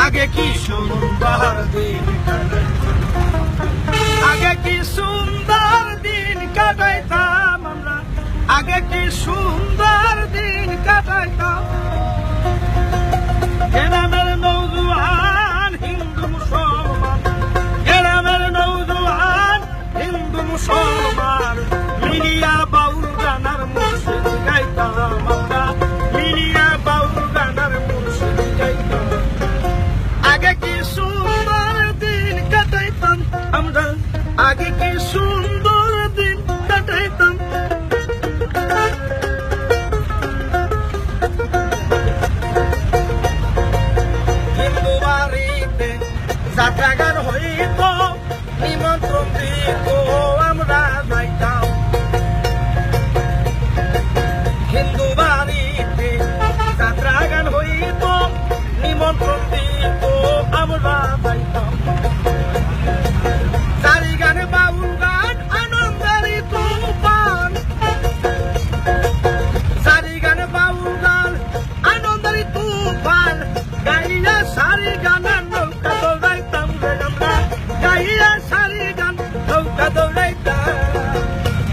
আগে কি সুন্দর দিন আগে কি সুন্দর দিন কাটাইতাম আমরা আগে কি সুন্দর দিন কাটাইতাম গ্রামের নৌজওয়ান হিন্দু মুসলমান গ্রামের নৌজওয়ান হিন্দু মুসলমান মিলিয়া বাউল গানার মুর্শিদ গাইতাম আমরা মিলিয়া বাউল গানার মুর্শিদ গাইতাম আগে কি সুন্দর দিন কাটাইতাম আমরা আগে কি সুন্দর দিন কাটাইতাম হিন্দু বাড়িতে যাত্রা গান হইত নিমন্ত্রণ দিত আমরা যাইতাম হিন্দু বাড়িতে যাত্রা গান হইত নিমন্ত্রণ দিত আমরা যাইতাম চারি গানে বাউল গান আনন্দারি তুফান চারি গানে বাউল গান আনন্দারি তুফান গাইয়া সারি গানের নৌকা দৌড়াইতাম রে আমরা গাইয়া সারি গান নৌকা দৌড়াইতাম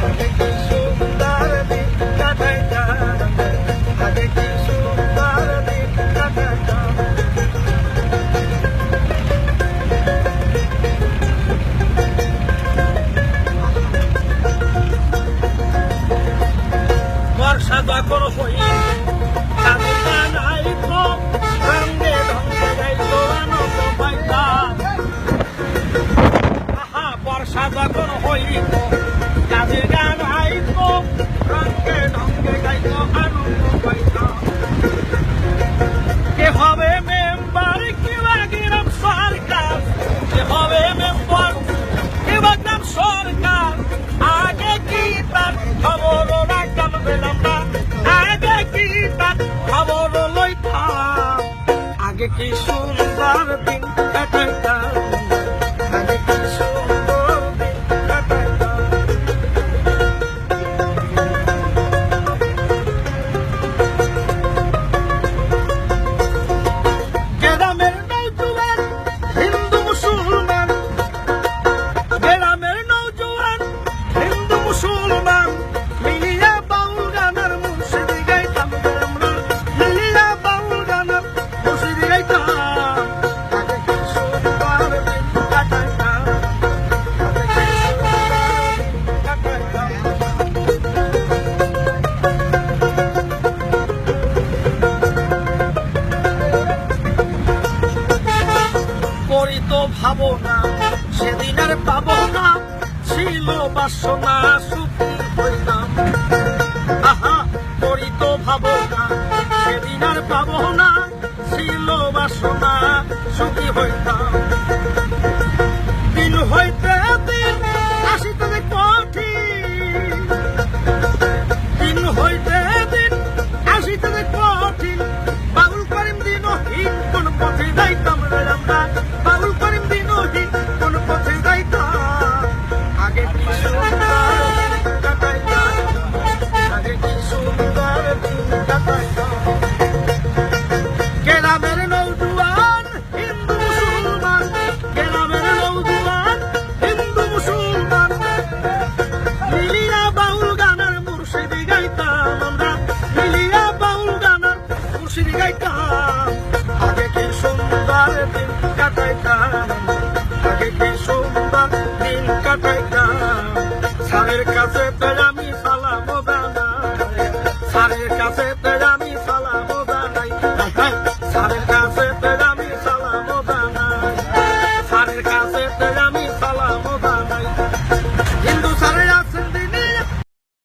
আগে কি সুন্দর দিন কাটাইতাম আগে কি সুন্দর দিন কাটাইতাম বর্ষা যখন হইত চাঁদের গান আইত রঙে ঢঙ্গে গাইত আনন্দ পাইতাম আহা বর্ষা যখন হইত চাঁদের গান আইত রঙে ঢঙ্গে গাইত আনন্দ পাইতাম কে হবে মেম্বার কিবা গ্রাম সরকার কে হবে মেম্বার কিবা গ্রাম সরকার আগে কি তার খবর রাখতাম পেলাম না আগে কি তার খবর লইতাম আগে কি সুন্দর দিন কাটাইতাম আগে কি সুন্দর দিন কাটাইতাম গ্রামের নৌজওয়ান হিন্দু মুসলমান গ্রামের নৌজওয়ান হিন্দু মুসলমান মিলিয়া বাউল গানের মুর্শিদ গাইতাম আমরা মিলিয়া বাউল গানের মুর্শিদ গাইতাম আগে কি সুন্দর দিন কাটাইতাম আগে কি সুন্দর দিন কাটাইতাম করিত ভাবনা সেদিন আর পাবো না ছিল বাসনা সুখী হইতাম আহা করিত ভাবনা সেদিন আর পাবো না ছিল বাসনা সুখী হইতাম দিন হইতে দিন আসিতে কঠিন দিন হইতে দিন আসিতে কঠিন বাউল করিম দিনহীন কোন পথে যাইতাম রে আমরা বাউল করিম দিনহীন কোন পথে যাইতাম আগে কি সুন্দর দিন কাটাইতাম আগে কি সুন্দর দিন কাটাইতাম গ্রামের নৌজওয়ান হিন্দু মুসলমান গ্রামের নৌজওয়ান হিন্দু মুসলমান মিলিয়া বাউল গানের মুর্শিদ গাইতাম আমরা মিলিয়া বাউল গানের মুর্শিদ গাইতাম আগে কি সুন্দর দিন কাটাইতাম আগে কি সুন্দর দিন কাটাইতাম স্যারের কাছে পেলাম